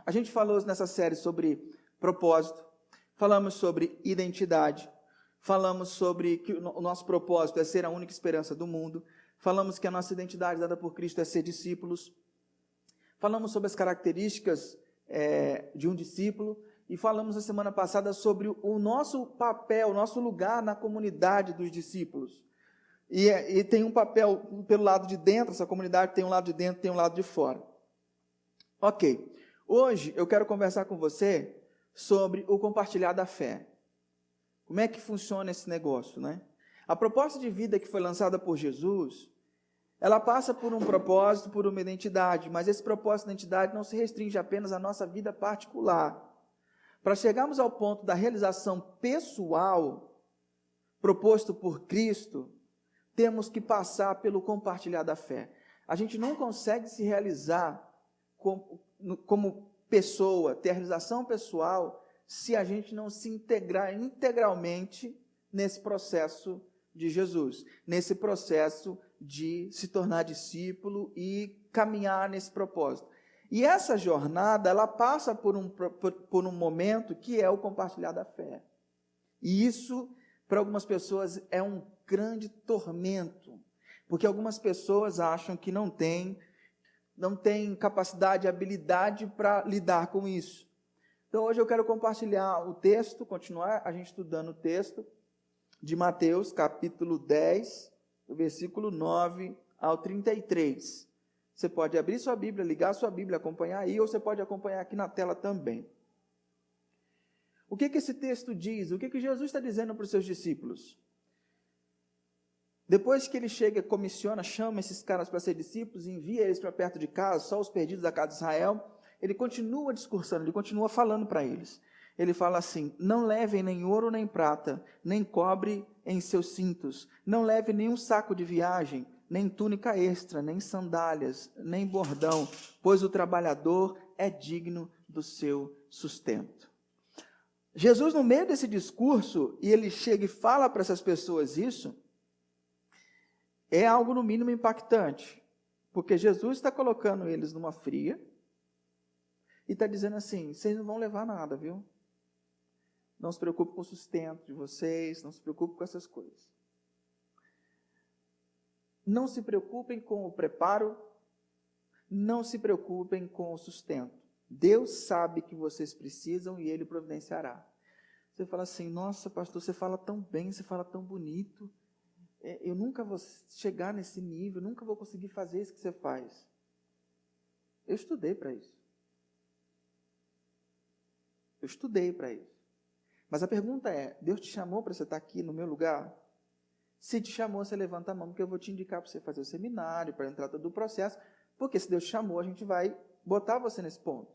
A gente falou nessa série sobre propósito, falamos sobre identidade, falamos sobre que o nosso propósito é ser a única esperança do mundo, falamos que a nossa identidade dada por Cristo é ser discípulos, falamos sobre as características de um discípulo, e falamos na semana passada sobre o nosso papel, o nosso lugar na comunidade dos discípulos. E tem um papel pelo lado de dentro, essa comunidade tem um lado de dentro, tem um lado de fora. Ok, hoje eu quero conversar com você sobre o compartilhar da fé. Como é que funciona esse negócio, né? A proposta de vida que foi lançada por Jesus, ela passa por um propósito, por uma identidade, mas esse propósito de identidade não se restringe apenas à nossa vida particular. Para chegarmos ao ponto da realização pessoal proposto por Cristo, temos que passar pelo compartilhar da fé. A gente não consegue se realizar como pessoa, ter a realização pessoal, se a gente não se integrar integralmente nesse processo de Jesus, nesse processo de se tornar discípulo e caminhar nesse propósito. E essa jornada, ela passa por um momento que é o compartilhar da fé. E isso, para algumas pessoas, é um grande tormento, porque algumas pessoas acham que não têm capacidade e habilidade para lidar com isso. Então, hoje eu quero compartilhar o texto, continuar a gente estudando o texto de Mateus, capítulo 10, do versículo 9 ao 33. Você pode abrir sua Bíblia, ligar sua Bíblia, acompanhar aí, ou você pode acompanhar aqui na tela também. O que esse texto diz? O que Jesus está dizendo para os seus discípulos? Depois que ele chega, comissiona, chama esses caras para ser discípulos, envia eles para perto de casa, só os perdidos da casa de Israel, ele continua discursando, ele continua falando para eles. Ele fala assim: não levem nem ouro nem prata, nem cobre em seus cintos, não leve nenhum saco de viagem, nem túnica extra, nem sandálias, nem bordão, pois o trabalhador é digno do seu sustento. Jesus, no meio desse discurso, e ele chega e fala para essas pessoas isso, é algo no mínimo impactante, porque Jesus está colocando eles numa fria, e está dizendo assim: vocês não vão levar nada, viu? Não se preocupe com o sustento de vocês, não se preocupe com essas coisas. Não se preocupem com o preparo, não se preocupem com o sustento. Deus sabe que vocês precisam e Ele providenciará. Você fala assim: nossa, pastor, você fala tão bem, você fala tão bonito, eu nunca vou chegar nesse nível, nunca vou conseguir fazer isso que você faz. Eu estudei para isso. Eu estudei para isso. Mas a pergunta é: Deus te chamou para você estar aqui no meu lugar? Se te chamou, você levanta a mão, porque eu vou te indicar para você fazer o seminário, para entrar todo o processo, porque se Deus te chamou, a gente vai botar você nesse ponto.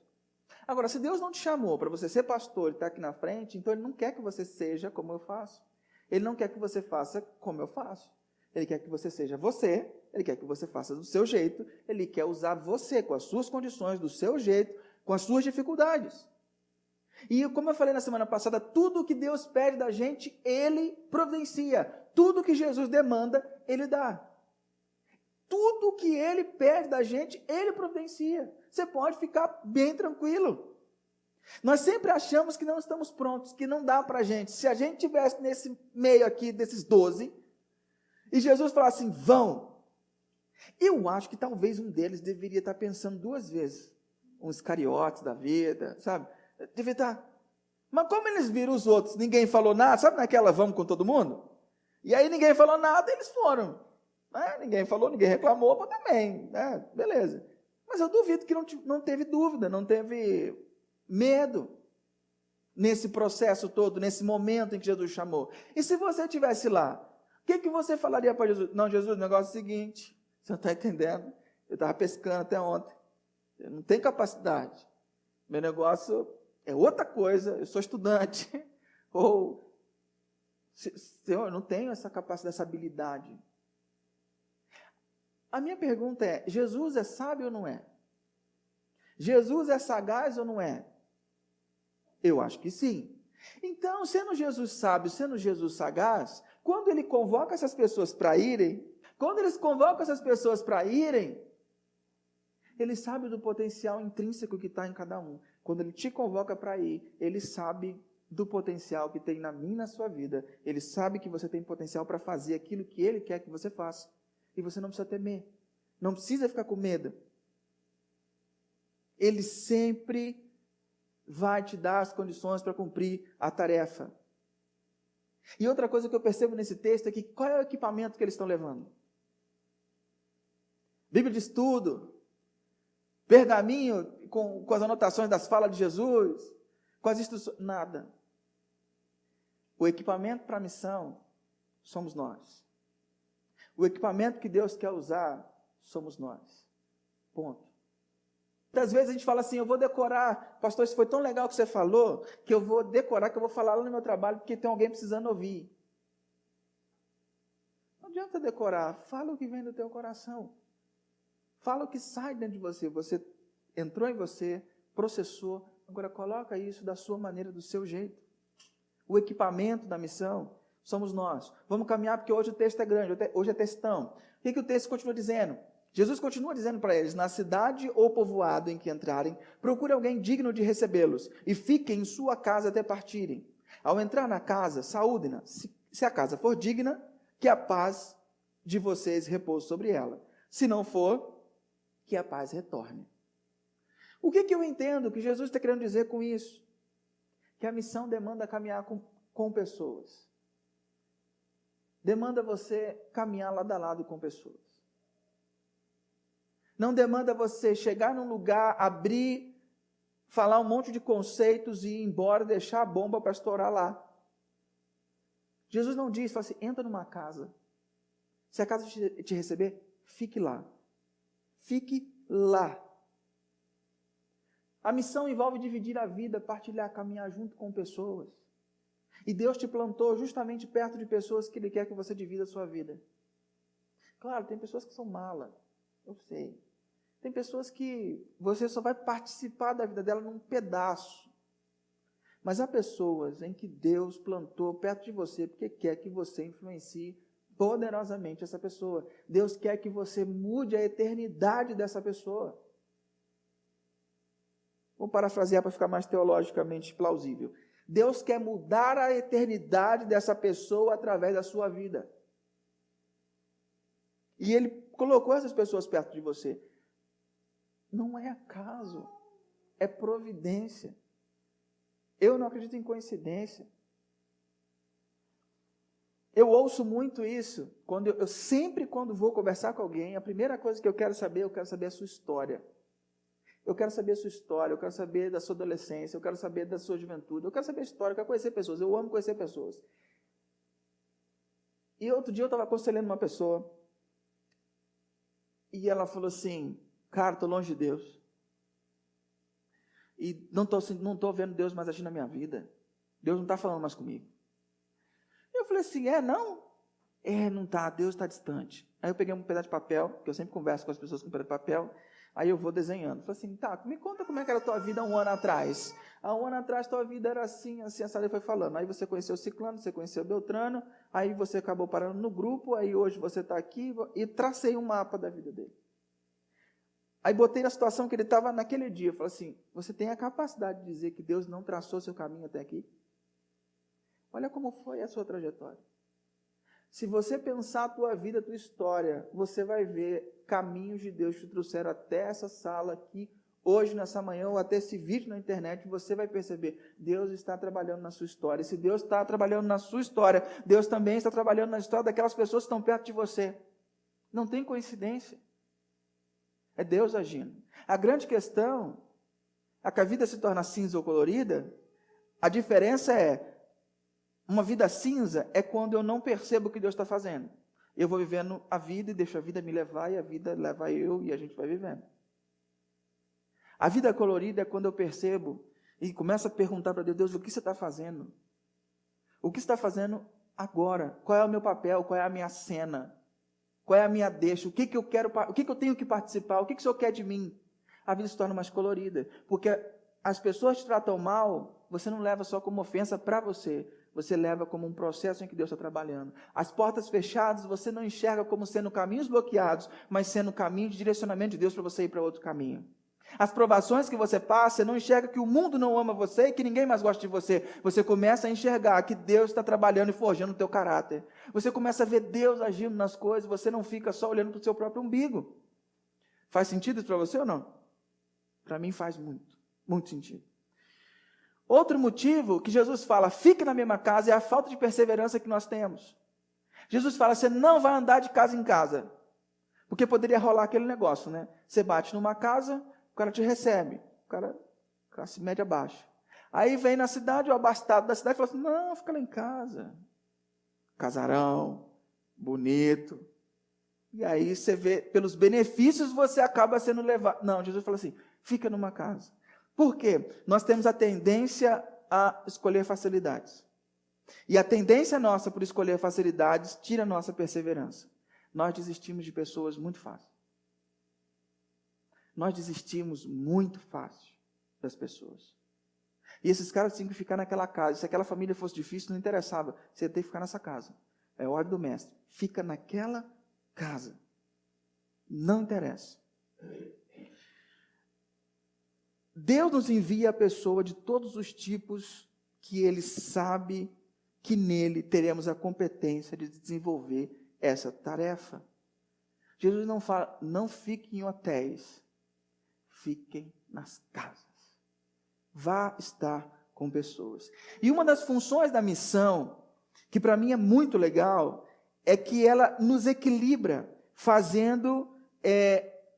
Agora, se Deus não te chamou para você ser pastor e estar aqui na frente, então Ele não quer que você seja como eu faço. Ele não quer que você faça como eu faço. Ele quer que você seja você, Ele quer que você faça do seu jeito, Ele quer usar você com as suas condições, do seu jeito, com as suas dificuldades. E como eu falei na semana passada, tudo que Deus pede da gente, Ele providencia. Tudo que Jesus demanda, Ele dá. Tudo que Ele pede da gente, Ele providencia. Você pode ficar bem tranquilo. Nós sempre achamos que não estamos prontos, que não dá para a gente. Se a gente estivesse nesse meio aqui, desses 12, e Jesus falasse assim: vão. Eu acho que talvez um deles deveria estar pensando duas vezes. Uns cariotes da vida, sabe? Devia estar. Mas como eles viram os outros, ninguém falou nada, sabe naquela vamos com todo mundo? E aí ninguém falou nada, eles foram. Ninguém falou, ninguém reclamou, mas também, beleza. Mas eu duvido que não teve dúvida, não teve medo nesse processo todo, nesse momento em que Jesus chamou. E se você estivesse lá, o que você falaria para Jesus? Não, Jesus, o negócio é o seguinte, você não está entendendo? Eu estava pescando até ontem, eu não tenho capacidade, meu negócio é outra coisa, eu sou estudante, ou, Senhor, eu não tenho essa capacidade, essa habilidade. A minha pergunta é: Jesus é sábio ou não é? Jesus é sagaz ou não é? Eu acho que sim. Então, sendo Jesus sábio, sendo Jesus sagaz, quando Ele convoca essas pessoas para irem, Ele sabe do potencial intrínseco que está em cada um. Quando Ele te convoca para ir, Ele sabe do potencial que tem na minha e na sua vida. Ele sabe que você tem potencial para fazer aquilo que Ele quer que você faça. E você não precisa temer. Não precisa ficar com medo. Ele sempre vai te dar as condições para cumprir a tarefa. E outra coisa que eu percebo nesse texto é que qual é o equipamento que eles estão levando? Bíblia de estudo, pergaminho com as anotações das falas de Jesus, com as instruções, nada. O equipamento para a missão somos nós. O equipamento que Deus quer usar somos nós. Ponto. Muitas vezes a gente fala assim, eu vou decorar, pastor, isso foi tão legal que você falou, que eu vou decorar, que eu vou falar lá no meu trabalho, porque tem alguém precisando ouvir. Não adianta decorar, fala o que vem do teu coração. Fala o que sai dentro de você. Você entrou em você, processou, agora coloca isso da sua maneira, do seu jeito. O equipamento da missão somos nós. Vamos caminhar porque hoje o texto é grande, hoje é textão. O que o texto continua dizendo? Jesus continua dizendo para eles, na cidade ou povoado em que entrarem, procure alguém digno de recebê-los e fiquem em sua casa até partirem. Ao entrar na casa, saúdem-na. Se a casa for digna, que a paz de vocês repouse sobre ela. Se não for, que a paz retorne. O que eu entendo que Jesus está querendo dizer com isso? Que a missão demanda caminhar com pessoas. Demanda você caminhar lado a lado com pessoas. Não demanda você chegar num lugar, abrir, falar um monte de conceitos e ir embora, deixar a bomba para estourar lá. Jesus não diz, fala assim, entra numa casa. Se a casa te receber, fique lá. Fique lá. A missão envolve dividir a vida, partilhar, caminhar junto com pessoas. E Deus te plantou justamente perto de pessoas que Ele quer que você divida a sua vida. Claro, tem pessoas que são mala, eu sei. Tem pessoas que você só vai participar da vida dela num pedaço. Mas há pessoas em que Deus plantou perto de você porque quer que você influencie poderosamente essa pessoa. Deus quer que você mude a eternidade dessa pessoa. Vou parafrasear para ficar mais teologicamente plausível. Deus quer mudar a eternidade dessa pessoa através da sua vida. E Ele colocou essas pessoas perto de você. Não é acaso, é providência. Eu não acredito em coincidência. Eu ouço muito isso, sempre quando vou conversar com alguém, a primeira coisa que eu quero saber a sua história. Eu quero saber a sua história, eu quero saber da sua adolescência, eu quero saber da sua juventude, eu quero saber a história, eu quero conhecer pessoas, eu amo conhecer pessoas. E outro dia eu estava aconselhando uma pessoa, e ela falou assim, cara, estou longe de Deus. E não estou vendo Deus mais agir na minha vida. Deus não está falando mais comigo. Eu falei assim, não? Não está, Deus está distante. Aí eu peguei um pedaço de papel, que eu sempre converso com as pessoas com um pedaço de papel, aí eu vou desenhando. Falei assim, me conta como é que era a tua vida há um ano atrás. Há um ano atrás tua vida era assim, assim, essa. Ele foi falando. Aí você conheceu o Ciclano, você conheceu o Beltrano, aí você acabou parando no grupo, aí hoje você está aqui, e tracei um mapa da vida dele. Aí botei na situação que ele estava naquele dia. Eu falei assim, você tem a capacidade de dizer que Deus não traçou seu caminho até aqui? Olha como foi a sua trajetória. Se você pensar a tua vida, a tua história, você vai ver caminhos de Deus que te trouxeram até essa sala aqui, hoje, nessa manhã, ou até esse vídeo na internet, você vai perceber, Deus está trabalhando na sua história. E se Deus está trabalhando na sua história, Deus também está trabalhando na história daquelas pessoas que estão perto de você. Não tem coincidência. É Deus agindo. A grande questão, que a vida se torna cinza ou colorida, a diferença uma vida cinza é quando eu não percebo o que Deus está fazendo. Eu vou vivendo a vida e deixo a vida me levar, e a vida leva eu e a gente vai vivendo. A vida colorida é quando eu percebo e começo a perguntar para Deus, Deus, o que você está fazendo? O que você está fazendo agora? Qual é o meu papel? Qual é a minha cena? Qual é a minha deixa? O que eu quero, o que eu tenho que participar? O que o Senhor quer de mim? A vida se torna mais colorida, porque as pessoas te tratam mal, você não leva só como ofensa para você, você leva como um processo em que Deus está trabalhando. As portas fechadas, você não enxerga como sendo caminhos bloqueados, mas sendo caminho de direcionamento de Deus para você ir para outro caminho. As provações que você passa, você não enxerga que o mundo não ama você e que ninguém mais gosta de você. Você começa a enxergar que Deus está trabalhando e forjando o teu caráter. Você começa a ver Deus agindo nas coisas, você não fica só olhando para o seu próprio umbigo. Faz sentido isso para você ou não? Para mim faz muito sentido. Outro motivo que Jesus fala, fique na mesma casa, é a falta de perseverança que nós temos. Jesus fala, você não vai andar de casa em casa. Porque poderia rolar aquele negócio, né? Você bate numa casa, o cara te recebe. O cara, classe média baixa. Aí vem na cidade, o abastado da cidade, fala assim, não, fica lá em casa. Casarão, bonito. E aí você vê, pelos benefícios você acaba sendo levado. Não, Jesus fala assim, fica numa casa. Por quê? Nós temos a tendência a escolher facilidades. E a tendência nossa por escolher facilidades tira a nossa perseverança. Nós desistimos de pessoas muito fácil. Nós desistimos muito fácil das pessoas. E esses caras tinham que ficar naquela casa. Se aquela família fosse difícil, não interessava. Você tem que ficar nessa casa. É a ordem do mestre. Fica naquela casa. Não interessa. Deus nos envia a pessoa de todos os tipos que Ele sabe que nele teremos a competência de desenvolver essa tarefa. Jesus não fala, não fiquem em hotéis, fiquem nas casas. Vá estar com pessoas. E uma das funções da missão, que para mim é muito legal, é que ela nos equilibra, fazendo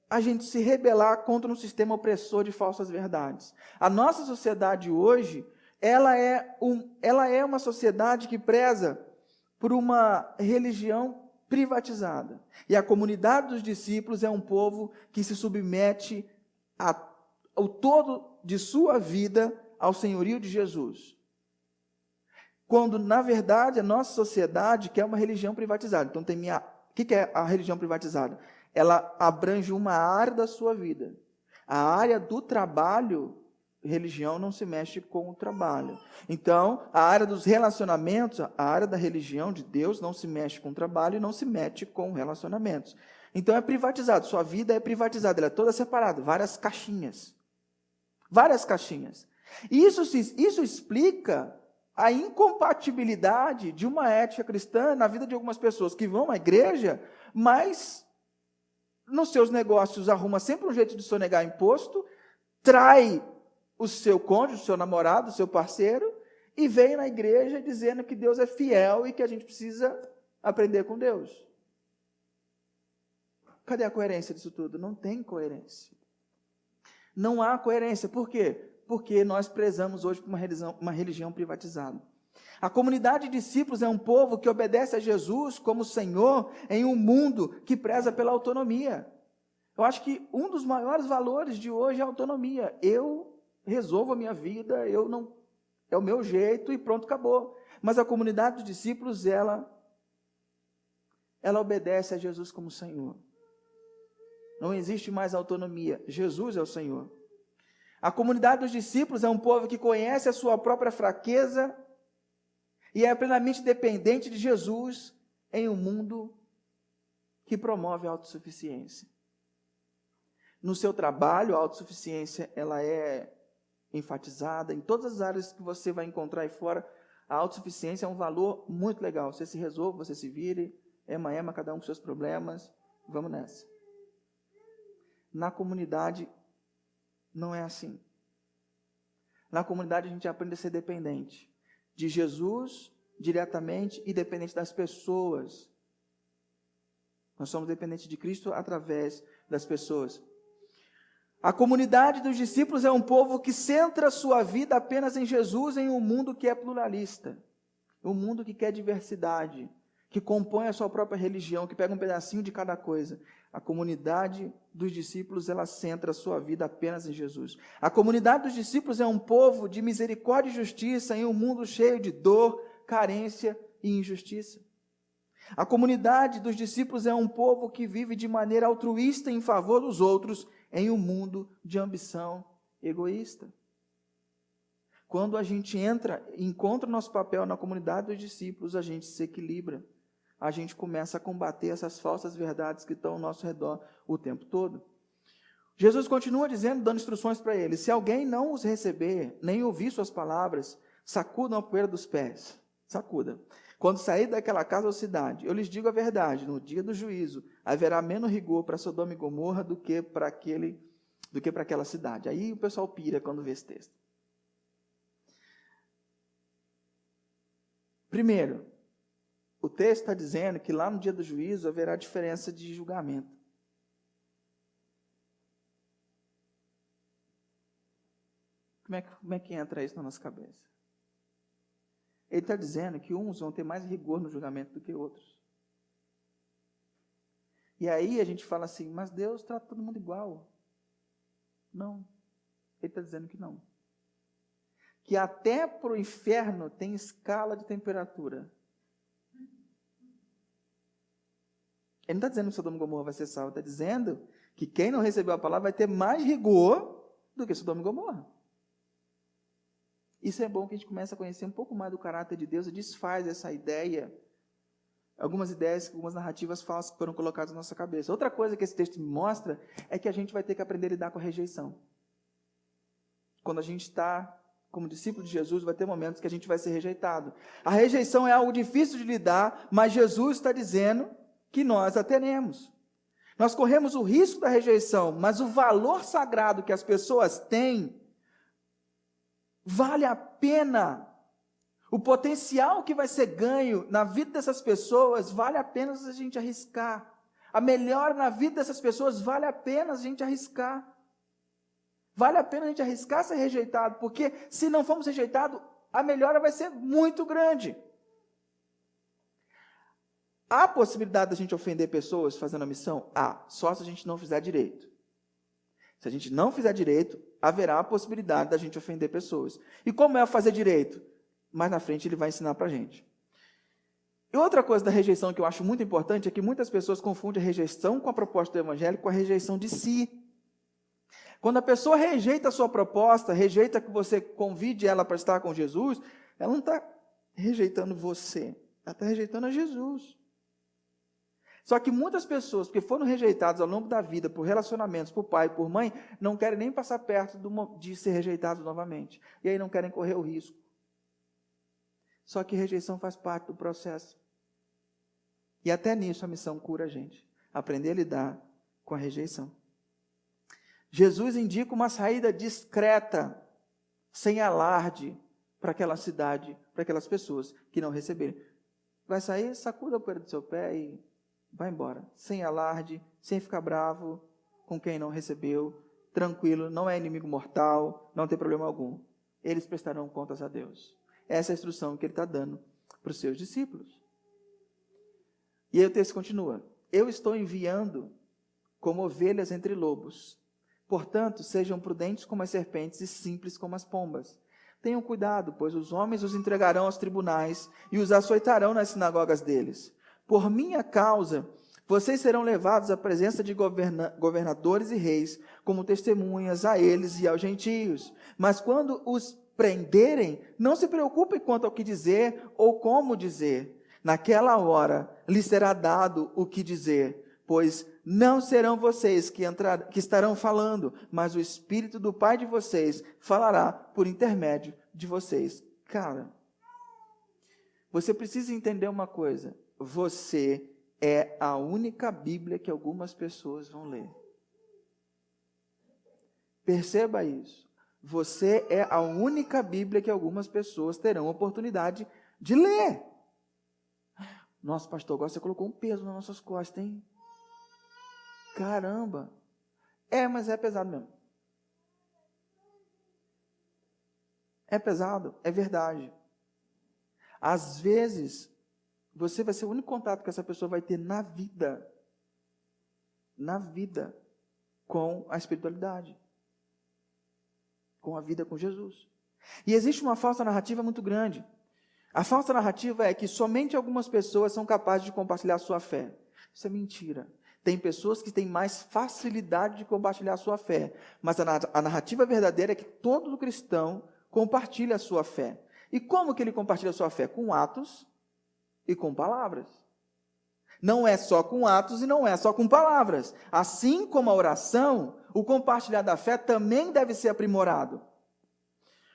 a gente se rebelar contra um sistema opressor de falsas verdades. A nossa sociedade hoje, ela é uma sociedade que preza por uma religião privatizada. E a comunidade dos discípulos é um povo que se submete ao todo de sua vida ao senhorio de Jesus. Quando, na verdade, a nossa sociedade quer uma religião privatizada. Então, o que é a religião privatizada? Ela abrange uma área da sua vida. A área do trabalho, religião não se mexe com o trabalho. Então, a área dos relacionamentos, a área da religião de Deus não se mexe com o trabalho e não se mete com relacionamentos. Então, é privatizado. Sua vida é privatizada, ela é toda separada, várias caixinhas. Várias caixinhas. E isso explica a incompatibilidade de uma ética cristã na vida de algumas pessoas que vão à igreja, mas nos seus negócios arruma sempre um jeito de sonegar imposto, trai o seu cônjuge, o seu namorado, o seu parceiro, e vem na igreja dizendo que Deus é fiel e que a gente precisa aprender com Deus. Cadê a coerência disso tudo? Não tem coerência. Não há coerência. Por quê? Porque nós prezamos hoje por uma religião privatizada. A comunidade de discípulos é um povo que obedece a Jesus como Senhor em um mundo que preza pela autonomia. Eu acho que um dos maiores valores de hoje é a autonomia. Eu resolvo a minha vida, é o meu jeito e pronto, acabou. Mas a comunidade dos discípulos, ela obedece a Jesus como Senhor. Não existe mais autonomia. Jesus é o Senhor. A comunidade dos discípulos é um povo que conhece a sua própria fraqueza e é plenamente dependente de Jesus em um mundo que promove a autossuficiência. No seu trabalho, a autossuficiência ela é enfatizada. Em todas as áreas que você vai encontrar aí fora, a autossuficiência é um valor muito legal. Você se resolve, você se vire, ema, cada um com seus problemas, vamos nessa. Na comunidade, não é assim. Na comunidade, a gente aprende a ser dependente de Jesus diretamente e dependente das pessoas. Nós somos dependentes de Cristo através das pessoas. A comunidade dos discípulos é um povo que centra sua vida apenas em Jesus, em um mundo que é pluralista, um mundo que quer diversidade, que compõe a sua própria religião, que pega um pedacinho de cada coisa. A comunidade dos discípulos, ela centra a sua vida apenas em Jesus. A comunidade dos discípulos é um povo de misericórdia e justiça em um mundo cheio de dor, carência e injustiça. A comunidade dos discípulos é um povo que vive de maneira altruísta em favor dos outros em um mundo de ambição egoísta. quando a gente encontra o nosso papel na comunidade dos discípulos, a gente se equilibra. A gente começa a combater essas falsas verdades que estão ao nosso redor o tempo todo. Jesus continua dizendo, dando instruções para eles: se alguém não os receber, nem ouvir suas palavras, sacudam a poeira dos pés. Sacuda. Quando sair daquela casa ou cidade, eu lhes digo a verdade, no dia do juízo, haverá menos rigor para Sodoma e Gomorra do que para aquela cidade. Aí o pessoal pira quando vê esse texto. Primeiro, o texto está dizendo que lá no dia do juízo haverá diferença de julgamento. Como é que entra isso na nossa cabeça? Ele está dizendo que uns vão ter mais rigor no julgamento do que outros. E aí a gente fala assim, mas Deus trata todo mundo igual. Não. Ele está dizendo que não. Que até para o inferno tem escala de temperatura. Ele não está dizendo que Sodoma e Gomorra vai ser salvo, está dizendo que quem não recebeu a palavra vai ter mais rigor do que Sodoma e Gomorra. Isso é bom que a gente comece a conhecer um pouco mais do caráter de Deus e desfaz essa ideia, algumas ideias, algumas narrativas falsas que foram colocadas na nossa cabeça. Outra coisa que esse texto me mostra é que a gente vai ter que aprender a lidar com a rejeição. Quando a gente está como discípulo de Jesus, vai ter momentos que a gente vai ser rejeitado. A rejeição é algo difícil de lidar, mas Jesus está dizendo que nós a teremos. Nós corremos o risco da rejeição, mas o valor sagrado que as pessoas têm vale a pena. O potencial que vai ser ganho na vida dessas pessoas vale a pena a gente arriscar. A melhora na vida dessas pessoas vale a pena a gente arriscar. Vale a pena a gente arriscar ser rejeitado, porque se não formos rejeitados, a melhora vai ser muito grande. Há possibilidade da gente ofender pessoas fazendo a missão? Há, só se a gente não fizer direito. Se a gente não fizer direito, haverá a possibilidade da gente ofender pessoas. E como é fazer direito? Mais na frente ele vai ensinar para a gente. E outra coisa da rejeição que eu acho muito importante é que muitas pessoas confundem a rejeição com a proposta do evangelho com a rejeição de si. Quando a pessoa rejeita a sua proposta, rejeita que você convide ela para estar com Jesus, ela não está rejeitando você, ela está rejeitando a Jesus. Só que muitas pessoas, porque foram rejeitadas ao longo da vida, por relacionamentos, por pai, por mãe, não querem nem passar perto de ser rejeitados novamente. E aí não querem correr o risco. Só que rejeição faz parte do processo. E até nisso a missão cura a gente. Aprender a lidar com a rejeição. Jesus indica uma saída discreta, sem alarde, para aquela cidade, para aquelas pessoas que não receberem. Vai sair, sacuda a poeira do seu pé e vai embora. Sem alarde, sem ficar bravo com quem não recebeu, tranquilo, não é inimigo mortal, não tem problema algum. Eles prestarão contas a Deus. Essa é a instrução que ele está dando para os seus discípulos. E aí o texto continua. Eu estou enviando como ovelhas entre lobos. Portanto, sejam prudentes como as serpentes e simples como as pombas. Tenham cuidado, pois os homens os entregarão aos tribunais e os açoitarão nas sinagogas deles. Por minha causa, vocês serão levados à presença de governadores e reis, como testemunhas a eles e aos gentios. Mas quando os prenderem, não se preocupem quanto ao que dizer ou como dizer. Naquela hora lhes será dado o que dizer, pois não serão vocês que estarão falando, mas o Espírito do Pai de vocês falará por intermédio de vocês. Cara, você precisa entender uma coisa. Você é a única Bíblia que algumas pessoas vão ler. Perceba isso. Você é a única Bíblia que algumas pessoas terão oportunidade de ler. Nossa, pastor, agora você colocou um peso nas nossas costas, hein? Caramba! Mas é pesado mesmo. É pesado, é verdade. Às vezes, você vai ser o único contato que essa pessoa vai ter na vida, com a espiritualidade, com a vida com Jesus. E existe uma falsa narrativa muito grande. A falsa narrativa é que somente algumas pessoas são capazes de compartilhar a sua fé. Isso é mentira. Tem pessoas que têm mais facilidade de compartilhar a sua fé, mas a narrativa verdadeira é que todo cristão compartilha a sua fé. E como que ele compartilha a sua fé? Com atos e com palavras. Não é só com atos e não é só com palavras. Assim como a oração, o compartilhar da fé também deve ser aprimorado.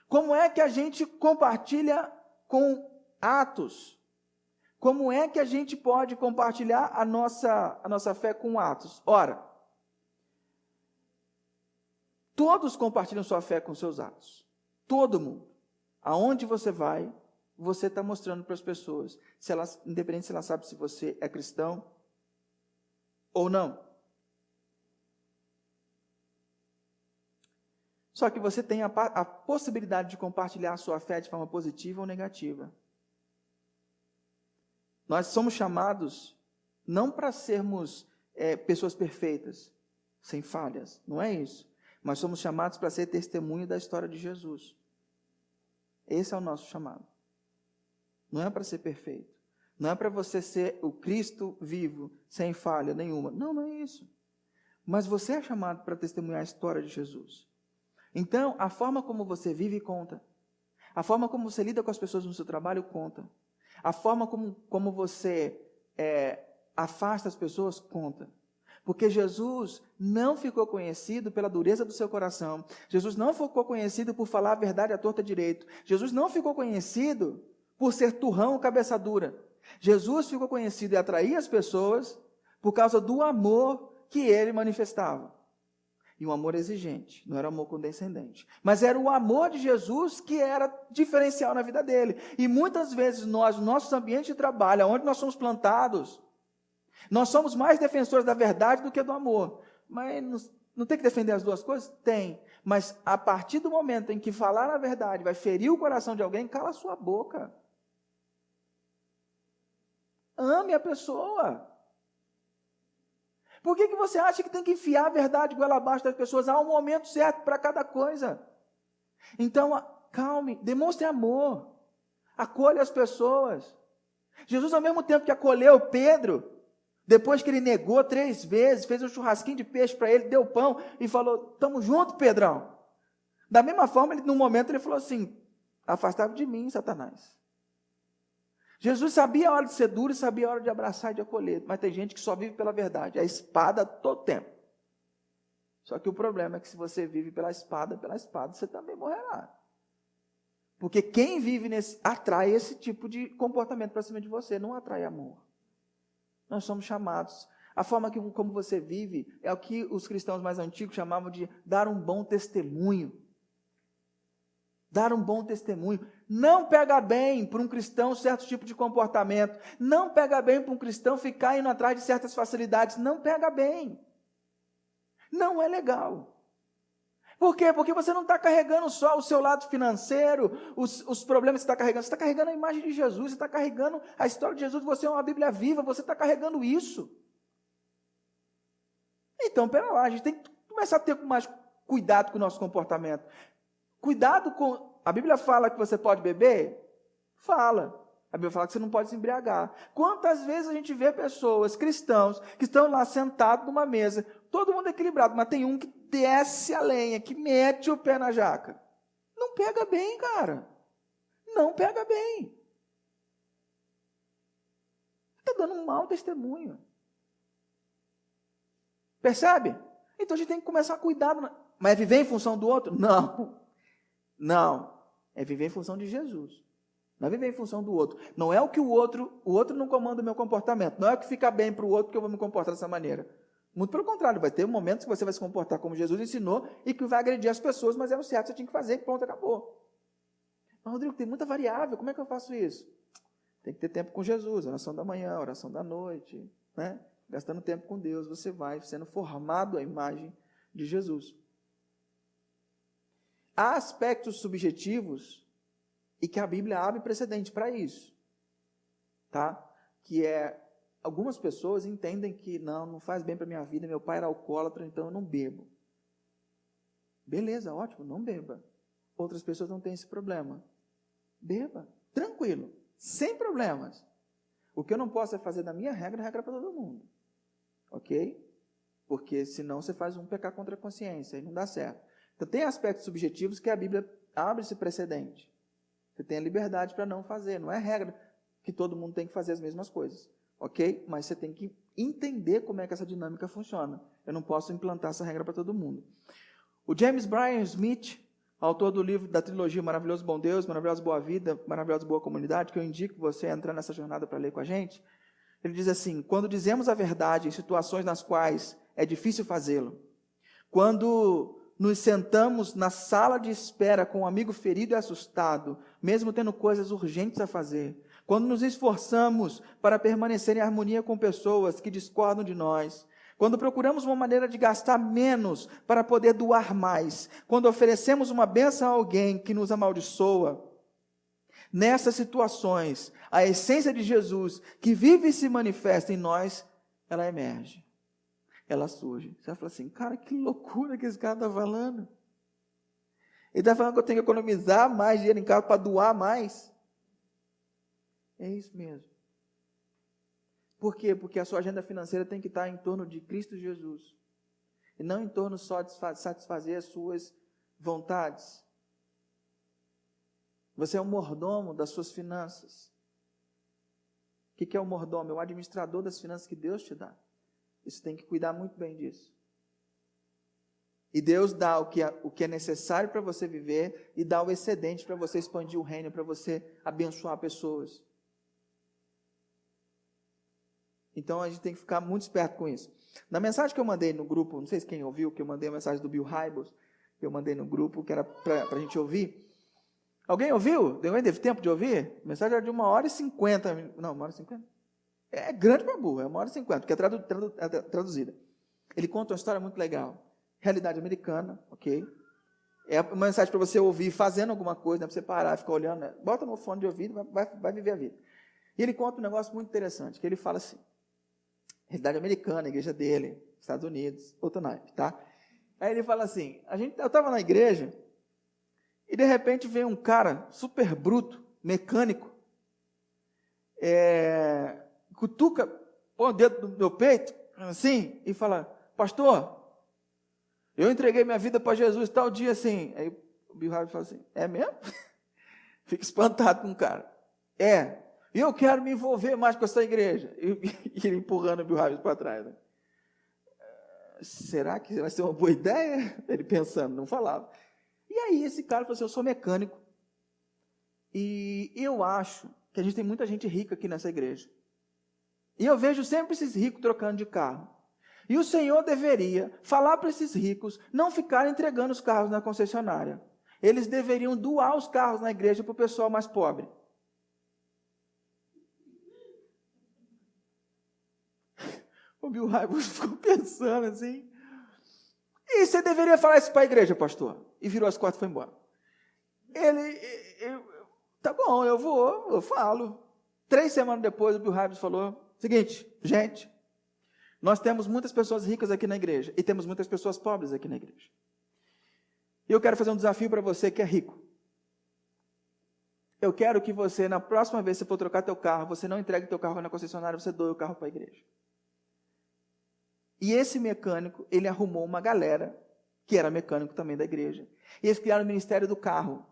Como é que a gente compartilha com atos? Como é que a gente pode compartilhar a nossa fé com atos? Ora, todos compartilham sua fé com seus atos. Todo mundo. Aonde você vai, você está mostrando para as pessoas, independente se ela sabe se você é cristão ou não. Só que você tem a possibilidade de compartilhar a sua fé de forma positiva ou negativa. Nós somos chamados não para sermos pessoas perfeitas, sem falhas, não é isso. Mas somos chamados para ser testemunho da história de Jesus. Esse é o nosso chamado. Não é para ser perfeito. Não é para você ser o Cristo vivo, sem falha nenhuma. Não, não é isso. Mas você é chamado para testemunhar a história de Jesus. Então, a forma como você vive conta. A forma como você lida com as pessoas no seu trabalho conta. A forma como você afasta as pessoas conta. Porque Jesus não ficou conhecido pela dureza do seu coração. Jesus não ficou conhecido por falar a verdade à torta direito. Jesus não ficou conhecido por ser turrão ou cabeça dura. Jesus ficou conhecido e atraía as pessoas por causa do amor que ele manifestava. E um amor exigente, não era um amor condescendente. Mas era o amor de Jesus que era diferencial na vida dele. E muitas vezes nós, no nosso ambiente de trabalho, onde nós somos plantados, nós somos mais defensores da verdade do que do amor. Mas não tem que defender as duas coisas? Tem. Mas a partir do momento em que falar a verdade vai ferir o coração de alguém, cala a sua boca. Ame a pessoa. Por que você acha que tem que enfiar a verdade goela abaixo das pessoas? Há um momento certo para cada coisa. Então, calme, demonstre amor. Acolha as pessoas. Jesus, ao mesmo tempo que acolheu Pedro, depois que ele negou 3 vezes, fez um churrasquinho de peixe para ele, deu pão e falou, estamos juntos, Pedrão. Da mesma forma, num momento ele falou assim, afastado de mim, Satanás. Jesus sabia a hora de ser duro e sabia a hora de abraçar e de acolher. Mas tem gente que só vive pela verdade. A espada todo tempo. Só que o problema é que se você vive pela espada, você também morrerá. Porque quem vive atrai esse tipo de comportamento para cima de você, não atrai amor. Nós somos chamados. A forma como você vive é o que os cristãos mais antigos chamavam de dar um bom testemunho. Dar um bom testemunho. Não pega bem para um cristão certo tipo de comportamento. Não pega bem para um cristão ficar indo atrás de certas facilidades. Não pega bem. Não é legal. Por quê? Porque você não está carregando só o seu lado financeiro, os problemas que você está carregando. Você está carregando a imagem de Jesus, você está carregando a história de Jesus. Você é uma Bíblia viva, você está carregando isso. Então, pera lá, a gente tem que começar a ter mais cuidado com o nosso comportamento. Cuidado com... A Bíblia fala que você pode beber? Fala. A Bíblia fala que você não pode se embriagar. Quantas vezes a gente vê pessoas, cristãos, que estão lá sentados numa mesa, todo mundo equilibrado, mas tem um que desce a lenha, que mete o pé na jaca. Não pega bem, cara. Não pega bem. Está dando um mau testemunho. Percebe? Então a gente tem que começar a cuidar. Mas é viver em função do outro? Não. Não. É viver em função de Jesus. Não é viver em função do outro. Não é o que o outro não comanda o meu comportamento. Não é o que fica bem para o outro que eu vou me comportar dessa maneira. Muito pelo contrário, vai ter momentos que você vai se comportar como Jesus ensinou e que vai agredir as pessoas, mas é o certo, você tinha que fazer, pronto, acabou. Mas, Rodrigo, tem muita variável, como é que eu faço isso? Tem que ter tempo com Jesus, oração da manhã, oração da noite, né? Gastando tempo com Deus, você vai sendo formado à imagem de Jesus. Há aspectos subjetivos e que a Bíblia abre precedente para isso, tá? Que é, algumas pessoas entendem que não faz bem para a minha vida, meu pai era alcoólatra, então eu não bebo. Beleza, ótimo, não beba. Outras pessoas não têm esse problema. Beba, tranquilo, sem problemas. O que eu não posso é fazer da minha regra para todo mundo. Ok? Porque senão você faz um pecar contra a consciência e não dá certo. Então tem aspectos subjetivos que a Bíblia abre esse precedente. Você tem a liberdade para não fazer. Não é regra que todo mundo tem que fazer as mesmas coisas. Ok? Mas você tem que entender como é que essa dinâmica funciona. Eu não posso implantar essa regra para todo mundo. O James Bryan Smith, autor do livro da trilogia Maravilhoso Bom Deus, Maravilhosa Boa Vida, Maravilhosa Boa Comunidade, que eu indico você a entrar nessa jornada para ler com a gente, ele diz assim: quando dizemos a verdade em situações nas quais é difícil fazê-lo, quando nos sentamos na sala de espera com um amigo ferido e assustado, mesmo tendo coisas urgentes a fazer, quando nos esforçamos para permanecer em harmonia com pessoas que discordam de nós, quando procuramos uma maneira de gastar menos para poder doar mais, quando oferecemos uma bênção a alguém que nos amaldiçoa, nessas situações, a essência de Jesus, que vive e se manifesta em nós, ela emerge, ela surge. Você vai falar assim: cara, que loucura que esse cara está falando. Ele está falando que eu tenho que economizar mais dinheiro em casa para doar mais. É isso mesmo. Por quê? Porque a sua agenda financeira tem que estar em torno de Cristo Jesus. E não em torno só de satisfazer as suas vontades. Você é o mordomo das suas finanças. O que é o mordomo? É o administrador das finanças que Deus te dá. Você tem que cuidar muito bem disso. E Deus dá o que é necessário para você viver e dá o excedente para você expandir o reino, para você abençoar pessoas. Então a gente tem que ficar muito esperto com isso. Na mensagem que eu mandei no grupo, não sei se quem ouviu, que eu mandei a mensagem do Bill Hybels, que eu mandei no grupo, que era para a gente ouvir. Alguém ouviu? Teve tempo de ouvir? A mensagem era de 1h50. Não, 1h50? É grande para burro, é 1h50, porque é traduzida. Ele conta uma história muito legal. Realidade americana, ok? É uma mensagem para você ouvir fazendo alguma coisa, não é para você parar e ficar olhando. Né? Bota no fone de ouvido, vai viver a vida. E ele conta um negócio muito interessante, que ele fala assim: realidade americana, a igreja dele, Estados Unidos, outra naipe, tá? Aí ele fala assim: eu estava na igreja, e de repente veio um cara super bruto, mecânico, cutuca, põe o dedo no meu peito, assim, e fala: pastor, eu entreguei minha vida para Jesus tal dia assim. Aí o Bill Hybels fala assim: é mesmo? Fica espantado com o cara. E eu quero me envolver mais com essa igreja. E ele empurrando o Bill Hybels para trás. Né? Será que vai ser uma boa ideia? Ele pensando, não falava. E aí esse cara falou assim: eu sou mecânico. E eu acho que a gente tem muita gente rica aqui nessa igreja. E eu vejo sempre esses ricos trocando de carro. E o Senhor deveria falar para esses ricos não ficarem entregando os carros na concessionária. Eles deveriam doar os carros na igreja para o pessoal mais pobre. O Bill Hybels ficou pensando assim: e você deveria falar isso para a igreja, pastor? E virou as costas e foi embora. Tá bom, eu falo. 3 semanas depois, o Bill Hybels falou: seguinte, gente, nós temos muitas pessoas ricas aqui na igreja e temos muitas pessoas pobres aqui na igreja. E eu quero fazer um desafio para você que é rico. Eu quero que você, na próxima vez que você for trocar teu carro, você não entregue teu carro na concessionária, você doe o carro para a igreja. E esse mecânico, ele arrumou uma galera que era mecânico também da igreja. E eles criaram o ministério do carro.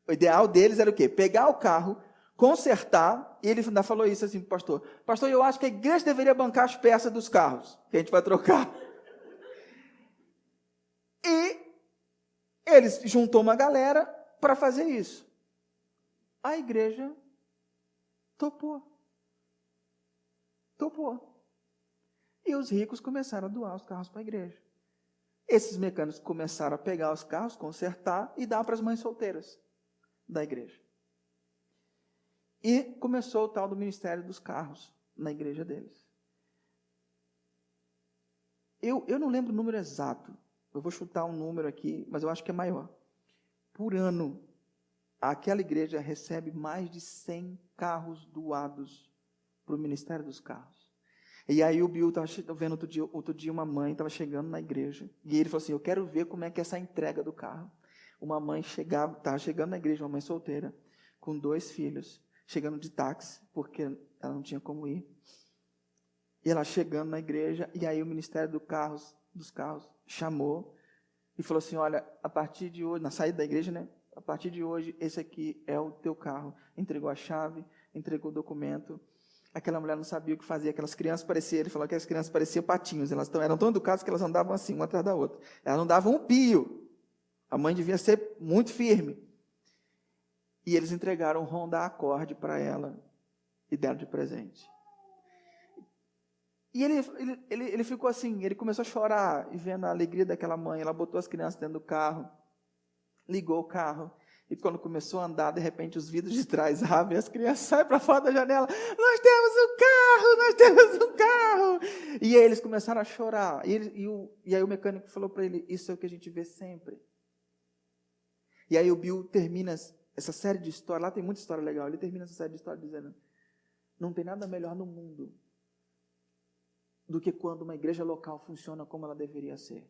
O ideal deles era o quê? Pegar o carro, consertar, e ele ainda falou isso assim para o pastor: pastor, eu acho que a igreja deveria bancar as peças dos carros que a gente vai trocar. E eles juntou uma galera para fazer isso. A igreja topou. E os ricos começaram a doar os carros para a igreja. Esses mecânicos começaram a pegar os carros, consertar e dar para as mães solteiras da igreja. E começou o tal do ministério dos carros na igreja deles. Eu não lembro o número exato. Eu vou chutar um número aqui, mas eu acho que é maior. Por ano, aquela igreja recebe mais de 100 carros doados para o ministério dos carros. E aí o Bill estava vendo outro dia uma mãe estava chegando na igreja. E ele falou assim: eu quero ver como é que é essa entrega do carro. Uma mãe estava chegando na igreja, uma mãe solteira, com 2 filhos, chegando de táxi, porque ela não tinha como ir. E ela chegando na igreja, e aí o ministério dos carros chamou e falou assim: olha, a partir de hoje, na saída da igreja, né? a partir de hoje, esse aqui é o teu carro. Entregou a chave, entregou o documento. Aquela mulher não sabia o que fazer, aquelas crianças pareciam, ele falou que as crianças pareciam patinhos, elas eram tão educadas que elas andavam assim, uma atrás da outra. Elas não davam um pio. A mãe devia ser muito firme. E eles entregaram um Honda Accord para ela e deram de presente. E ele ficou assim, ele começou a chorar, e vendo a alegria daquela mãe, ela botou as crianças dentro do carro, ligou o carro, e quando começou a andar, de repente os vidros de trás abrem, e as crianças saem para fora da janela, nós temos um carro, e aí eles começaram a chorar, e aí o mecânico falou para ele, isso é o que a gente vê sempre. E aí o Bill termina essa série de histórias, lá tem muita história legal, ele termina essa série de histórias dizendo, não tem nada melhor no mundo do que quando uma igreja local funciona como ela deveria ser.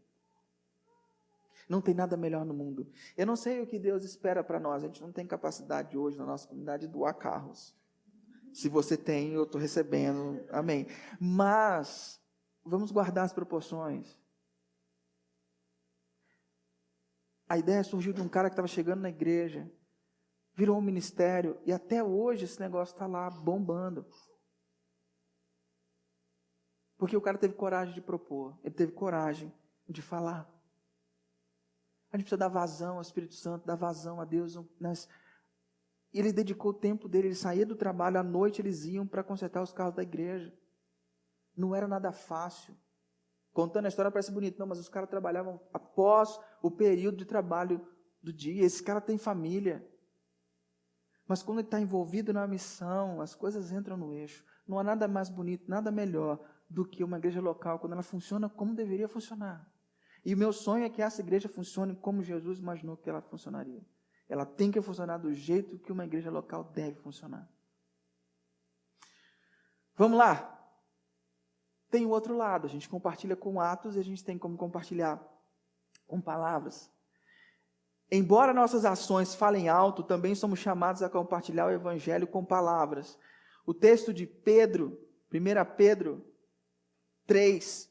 Não tem nada melhor no mundo. Eu não sei o que Deus espera para nós, a gente não tem capacidade hoje na nossa comunidade de doar carros. Se você tem, eu estou recebendo, amém. Mas, vamos guardar as proporções. A ideia surgiu de um cara que estava chegando na igreja, virou um ministério, e até hoje esse negócio está lá bombando. Porque o cara teve coragem de propor, ele teve coragem de falar. A gente precisa dar vazão ao Espírito Santo, dar vazão a Deus. Ele dedicou o tempo dele, ele saía do trabalho, à noite eles iam para consertar os carros da igreja. Não era nada fácil. Contando a história parece bonito, não, mas os caras trabalhavam após o período de trabalho do dia. Esse cara tem família. Mas quando ele está envolvido na missão, as coisas entram no eixo. Não há nada mais bonito, nada melhor do que uma igreja local, quando ela funciona como deveria funcionar. E o meu sonho é que essa igreja funcione como Jesus imaginou que ela funcionaria. Ela tem que funcionar do jeito que uma igreja local deve funcionar. Vamos lá. Tem o outro lado, a gente compartilha com atos e a gente tem como compartilhar com palavras. Embora nossas ações falem alto, também somos chamados a compartilhar o evangelho com palavras. O texto de Pedro, 1 Pedro 3,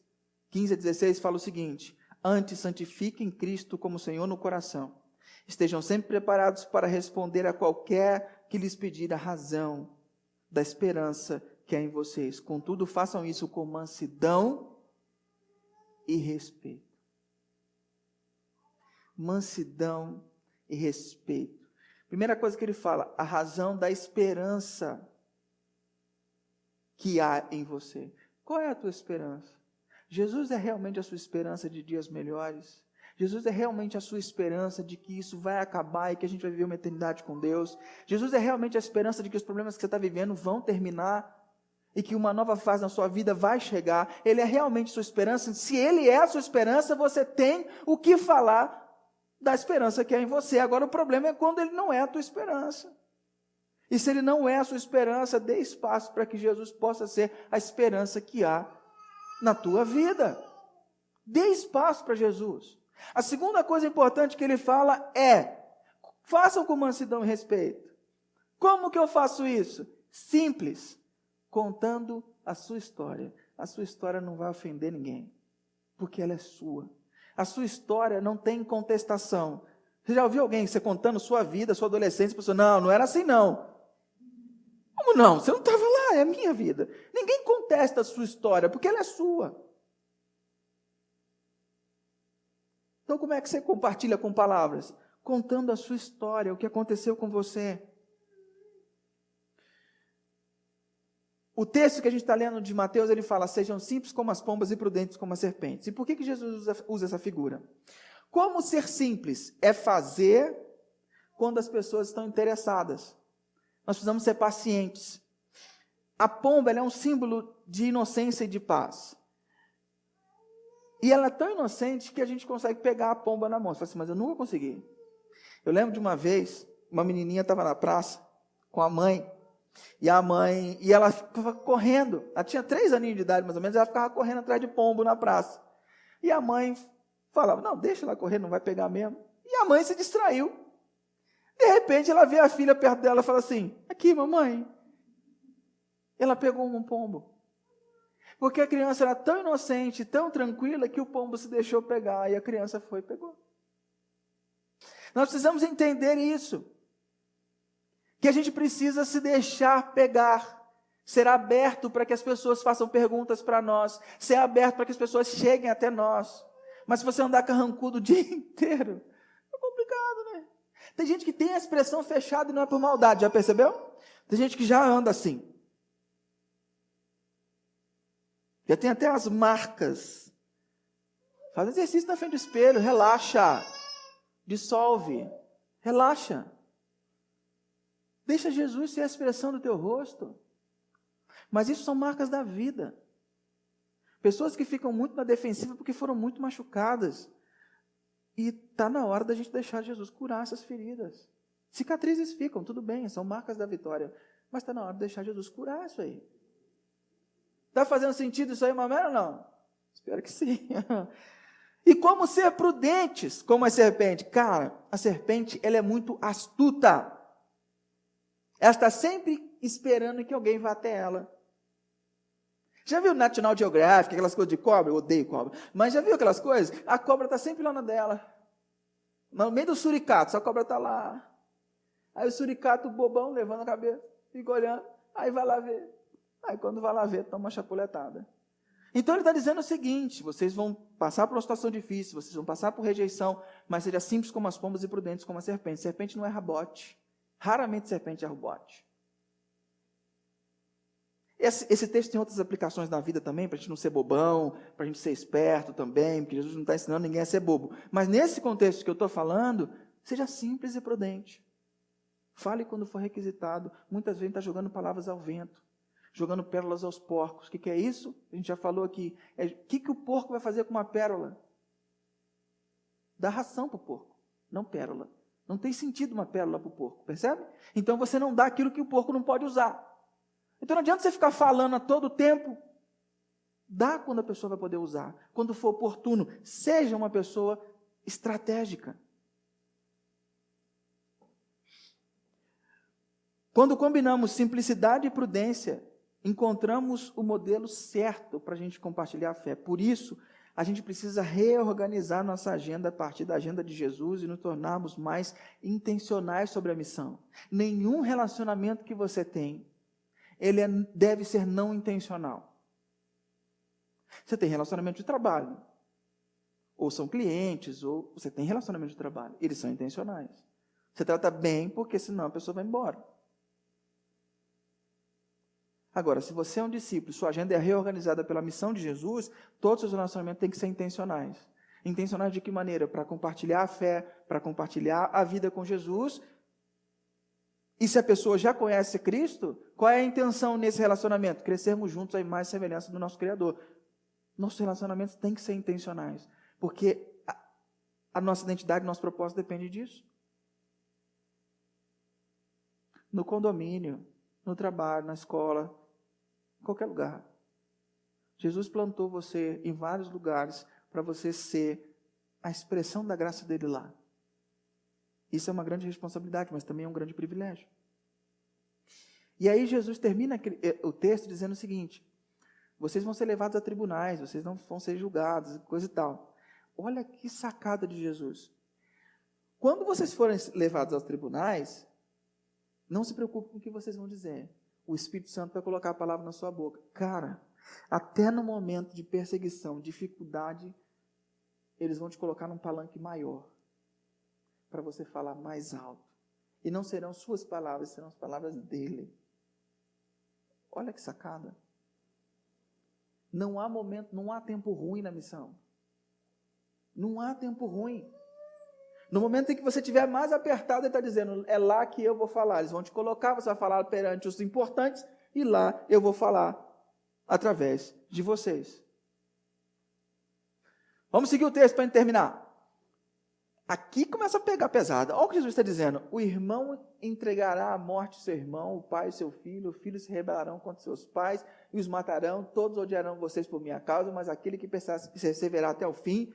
15 a 16, fala o seguinte: antes santifiquem Cristo como Senhor no coração. Estejam sempre preparados para responder a qualquer que lhes pedir a razão da esperança que há em vocês. Contudo, façam isso com mansidão e respeito. Mansidão e respeito. Primeira coisa que ele fala, a razão da esperança que há em você. Qual é a tua esperança? Jesus é realmente a sua esperança de dias melhores? Jesus é realmente a sua esperança de que isso vai acabar e que a gente vai viver uma eternidade com Deus? Jesus é realmente a esperança de que os problemas que você está vivendo vão terminar e que uma nova fase na sua vida vai chegar? Ele é realmente a sua esperança? Se Ele é a sua esperança, você tem o que falar da esperança que é em você. Agora o problema é quando Ele não é a tua esperança. E se Ele não é a sua esperança, dê espaço para que Jesus possa ser a esperança que há na tua vida. Dê espaço para Jesus. A segunda coisa importante que ele fala é: façam com mansidão e respeito. Como que eu faço isso? Simples, contando a sua história. A sua história não vai ofender ninguém, porque ela é sua. A sua história não tem contestação. Você já ouviu alguém você contando sua vida, sua adolescência, e pensou, não era assim não. Como não? Você não estava lá, é a minha vida. Ninguém contesta a sua história, porque ela é sua. Então, como é que você compartilha com palavras? Contando a sua história, o que aconteceu com você. O texto que a gente está lendo de Mateus, ele fala, sejam simples como as pombas e prudentes como as serpentes. E por que Jesus usa essa figura? Como ser simples? É fazer quando as pessoas estão interessadas. Nós precisamos ser pacientes. A pomba, ela é um símbolo de inocência e de paz. E ela é tão inocente que a gente consegue pegar a pomba na mão. Você fala assim, mas eu nunca consegui. Eu lembro de uma vez, uma menininha estava na praça com a mãe, e ela ficava correndo. Ela tinha 3 aninhos de idade, mais ou menos, ela ficava correndo atrás de pombo na praça. E a mãe falava, não, deixa ela correr, não vai pegar mesmo. E a mãe se distraiu. De repente, ela vê a filha perto dela e fala assim, aqui, mamãe. Ela pegou um pombo. Porque a criança era tão inocente, tão tranquila, que o pombo se deixou pegar, e a criança foi e pegou. Nós precisamos entender isso. Que a gente precisa se deixar pegar. Ser aberto para que as pessoas façam perguntas para nós. Ser aberto para que as pessoas cheguem até nós. Mas se você andar carrancudo o dia inteiro, é complicado, né? Tem gente que tem a expressão fechada e não é por maldade, já percebeu? Tem gente que já anda assim. Já tem até as marcas. Faz exercício na frente do espelho, relaxa. Dissolve, relaxa. Deixa Jesus ser a expressão do teu rosto. Mas isso são marcas da vida. Pessoas que ficam muito na defensiva porque foram muito machucadas. E está na hora da gente deixar Jesus curar essas feridas. Cicatrizes ficam, tudo bem, são marcas da vitória. Mas está na hora de deixar Jesus curar isso aí. Está fazendo sentido isso aí, Mamera, ou não? Espero que sim. E como ser prudentes como a serpente? Cara, a serpente ela é muito astuta. Ela está sempre esperando que alguém vá até ela. Já viu National Geographic, aquelas coisas de cobra? Eu odeio cobra. Mas já viu aquelas coisas? A cobra está sempre lá na dela. No meio do suricato, a cobra está lá. Aí o suricato bobão levando a cabeça, fica olhando. Aí vai lá ver. Aí quando vai lá ver, toma uma chapuletada. Então ele está dizendo o seguinte: vocês vão passar por uma situação difícil, vocês vão passar por rejeição, mas seja simples como as pombas e prudentes como a serpente. Serpente não é rabote. Raramente serpente é rabote. Esse texto tem outras aplicações na vida também, para a gente não ser bobão, para a gente ser esperto também, porque Jesus não está ensinando ninguém a ser bobo. Mas nesse contexto que eu estou falando, seja simples e prudente. Fale quando for requisitado. Muitas vezes a gente está jogando palavras ao vento, jogando pérolas aos porcos. O que é isso? A gente já falou aqui. O que o porco vai fazer com uma pérola? Dá ração para o porco, não pérola. Não tem sentido uma pérola para o porco, percebe? Então você não dá aquilo que o porco não pode usar. Então não adianta você ficar falando a todo tempo. Dá quando a pessoa vai poder usar. Quando for oportuno, seja uma pessoa estratégica. Quando combinamos simplicidade e prudência, encontramos o modelo certo para a gente compartilhar a fé. Por isso, a gente precisa reorganizar nossa agenda a partir da agenda de Jesus e nos tornarmos mais intencionais sobre a missão. Nenhum relacionamento que você tem, ele deve ser não intencional. Você tem relacionamento de trabalho, ou são clientes, ou você tem relacionamento de trabalho. Eles são intencionais. Você trata bem, porque senão a pessoa vai embora. Agora, se você é um discípulo, sua agenda é reorganizada pela missão de Jesus, todos os seus relacionamentos têm que ser intencionais. Intencionais de que maneira? Para compartilhar a fé, para compartilhar a vida com Jesus. E se a pessoa já conhece Cristo, qual é a intenção nesse relacionamento? Crescermos juntos à imagem e semelhança do nosso Criador. Nossos relacionamentos têm que ser intencionais, porque a nossa identidade, nosso propósito depende disso. No condomínio, no trabalho, na escola, em qualquer lugar. Jesus plantou você em vários lugares para você ser a expressão da graça dele lá. Isso é uma grande responsabilidade, mas também é um grande privilégio. E aí Jesus termina o texto dizendo o seguinte: vocês vão ser levados a tribunais, vocês não vão ser julgados, coisa e tal. Olha que sacada de Jesus. Quando vocês forem levados aos tribunais, não se preocupe com o que vocês vão dizer. O Espírito Santo vai colocar a palavra na sua boca. Cara, até no momento de perseguição, dificuldade, eles vão te colocar num palanque maior, para você falar mais alto. E não serão suas palavras, serão as palavras dele. Olha que sacada. Não há momento, não há tempo ruim na missão. Não há tempo ruim. No momento em que você estiver mais apertado, ele está dizendo, é lá que eu vou falar. Eles vão te colocar, você vai falar perante os importantes, e lá eu vou falar através de vocês. Vamos seguir o texto para a gente terminar. Aqui começa a pegar pesado. Olha o que Jesus está dizendo. O irmão entregará à morte seu irmão, o pai seu filho, os filhos se rebelarão contra seus pais e os matarão, todos odiarão vocês por minha causa, mas aquele que perseverar até o fim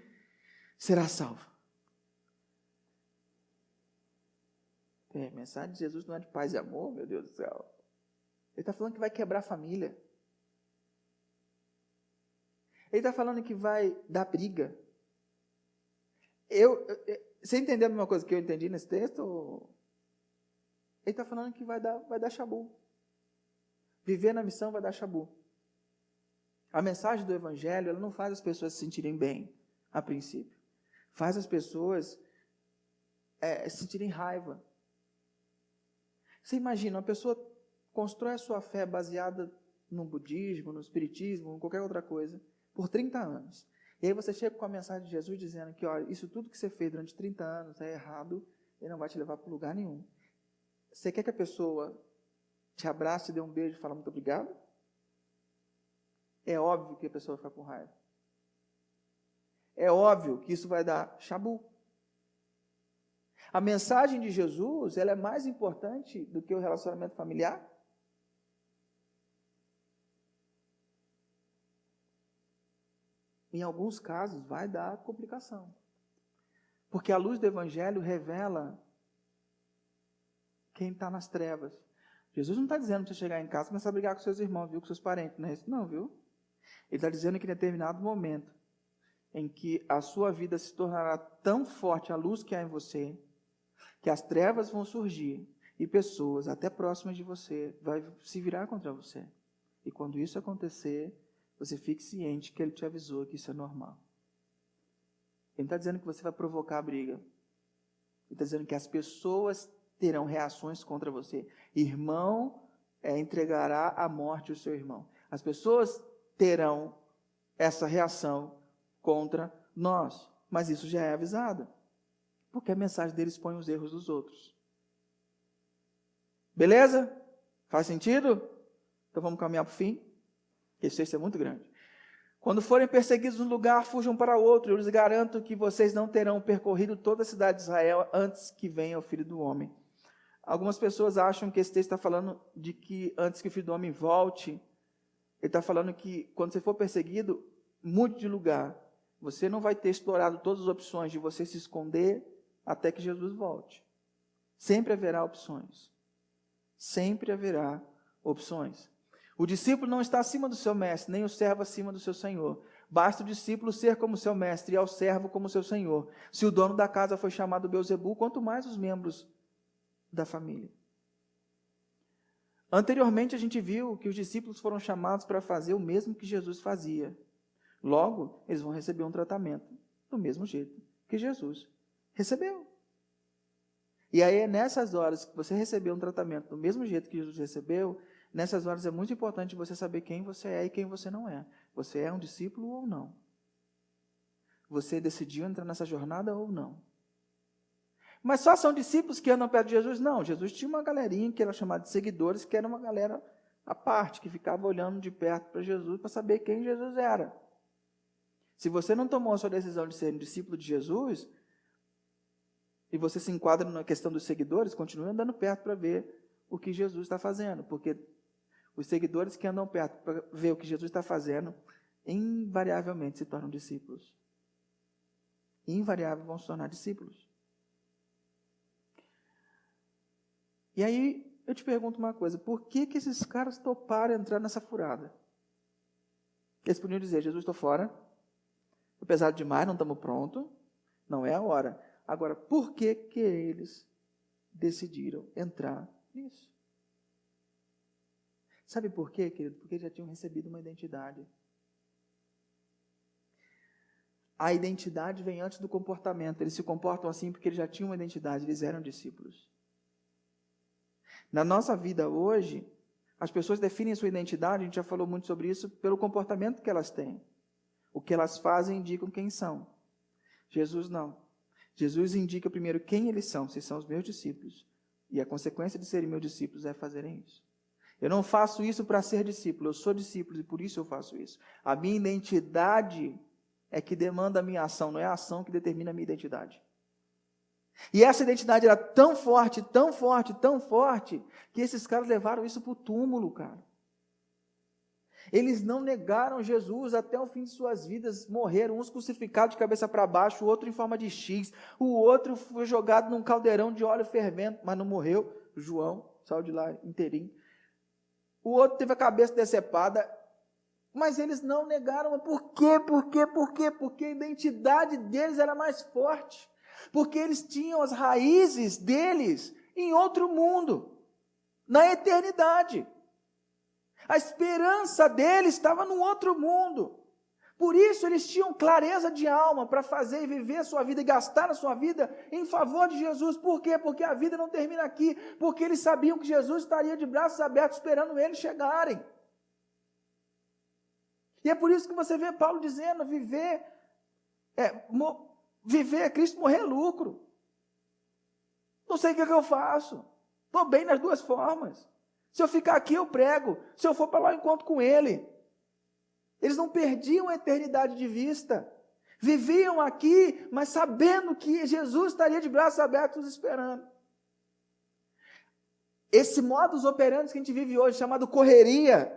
será salvo. A mensagem de Jesus não é de paz e amor, meu Deus do céu. Ele está falando que vai quebrar a família. Ele está falando que vai dar briga. Você entendeu a mesma coisa que eu entendi nesse texto? Ele está falando que vai dar chabu. Viver na missão vai dar chabu. A mensagem do Evangelho, ela não faz as pessoas se sentirem bem, a princípio. Faz as pessoas sentirem raiva. Você imagina, uma pessoa constrói a sua fé baseada no budismo, no espiritismo, em qualquer outra coisa, por 30 anos. E aí você chega com a mensagem de Jesus dizendo que, olha, isso tudo que você fez durante 30 anos é errado e não vai te levar para lugar nenhum. Você quer que a pessoa te abrace, te dê um beijo e fale muito obrigado? É óbvio que a pessoa vai ficar com raiva. É óbvio que isso vai dar chabu. A mensagem de Jesus, ela é mais importante do que o relacionamento familiar? Em alguns casos vai dar complicação. Porque a luz do Evangelho revela quem está nas trevas. Jesus não está dizendo para você chegar em casa e começar a brigar com seus irmãos, viu, com seus parentes, não é isso não, viu? Ele está dizendo que em determinado momento, em que a sua vida se tornará tão forte a luz que há em você, que as trevas vão surgir e pessoas até próximas de você vai se virar contra você. E quando isso acontecer, você fique ciente que ele te avisou que isso é normal. Ele não está dizendo que você vai provocar a briga. Ele está dizendo que as pessoas terão reações contra você. Irmão entregará à morte o seu irmão. As pessoas terão essa reação contra nós. Mas isso já é avisado. Porque a mensagem deles expõe os erros dos outros. Beleza? Faz sentido? Então vamos caminhar para o fim. Esse texto é muito grande. Quando forem perseguidos num lugar, fujam para outro. Eu lhes garanto que vocês não terão percorrido toda a cidade de Israel antes que venha o Filho do Homem. Algumas pessoas acham que esse texto está falando de que antes que o Filho do Homem volte, ele está falando que quando você for perseguido, mude de lugar. Você não vai ter explorado todas as opções de você se esconder até que Jesus volte. Sempre haverá opções. Sempre haverá opções. O discípulo não está acima do seu mestre, nem o servo acima do seu senhor. Basta o discípulo ser como seu mestre e ao servo como seu senhor. Se o dono da casa foi chamado Beelzebul, quanto mais os membros da família. Anteriormente a gente viu que os discípulos foram chamados para fazer o mesmo que Jesus fazia. Logo, eles vão receber um tratamento do mesmo jeito que Jesus recebeu. E aí é nessas horas que você recebeu um tratamento do mesmo jeito que Jesus recebeu, nessas horas é muito importante você saber quem você é e quem você não é. Você é um discípulo ou não? Você decidiu entrar nessa jornada ou não? Mas só são discípulos que andam perto de Jesus? Não, Jesus tinha uma galerinha que era chamada de seguidores, que era uma galera à parte, que ficava olhando de perto para Jesus para saber quem Jesus era. Se você não tomou a sua decisão de ser um discípulo de Jesus, e você se enquadra na questão dos seguidores, continue andando perto para ver o que Jesus está fazendo, porque os seguidores que andam perto para ver o que Jesus está fazendo, invariavelmente se tornam discípulos. Invariavelmente vão se tornar discípulos. E aí, eu te pergunto uma coisa, por que esses caras toparam entrar nessa furada? Eles podiam dizer, Jesus, estou fora, é pesado demais, não estamos prontos, não é a hora. Agora, por que eles decidiram entrar nisso? Sabe por quê, querido? Porque eles já tinham recebido uma identidade. A identidade vem antes do comportamento. Eles se comportam assim porque eles já tinham uma identidade, eles eram discípulos. Na nossa vida hoje, as pessoas definem sua identidade, a gente já falou muito sobre isso, pelo comportamento que elas têm. O que elas fazem indicam quem são. Jesus não. Jesus indica primeiro quem eles são. Vocês são os meus discípulos. E a consequência de serem meus discípulos é fazerem isso. Eu não faço isso para ser discípulo, eu sou discípulo e por isso eu faço isso. A minha identidade é que demanda a minha ação, não é a ação que determina a minha identidade. E essa identidade era tão forte, tão forte, tão forte, que esses caras levaram isso para o túmulo, cara. Eles não negaram Jesus até o fim de suas vidas, morreram, uns crucificados de cabeça para baixo, o outro em forma de X, o outro foi jogado num caldeirão de óleo fervendo, mas não morreu, João, saiu de lá inteirinho. O outro teve a cabeça decepada, mas eles não negaram. Por quê? Porque a identidade deles era mais forte. Porque eles tinham as raízes deles em outro mundo, na eternidade. A esperança deles estava no outro mundo. Por isso eles tinham clareza de alma para fazer e viver a sua vida e gastar a sua vida em favor de Jesus. Por quê? Porque a vida não termina aqui. Porque eles sabiam que Jesus estaria de braços abertos esperando eles chegarem. E é por isso que você vê Paulo dizendo, viver é Cristo, morrer é lucro. Não sei o que eu faço. Estou bem nas duas formas. Se eu ficar aqui eu prego. Se eu for para lá eu encontro com Ele. Eles não perdiam a eternidade de vista. Viviam aqui, mas sabendo que Jesus estaria de braços abertos esperando. Esse modus operandi que a gente vive hoje, chamado correria,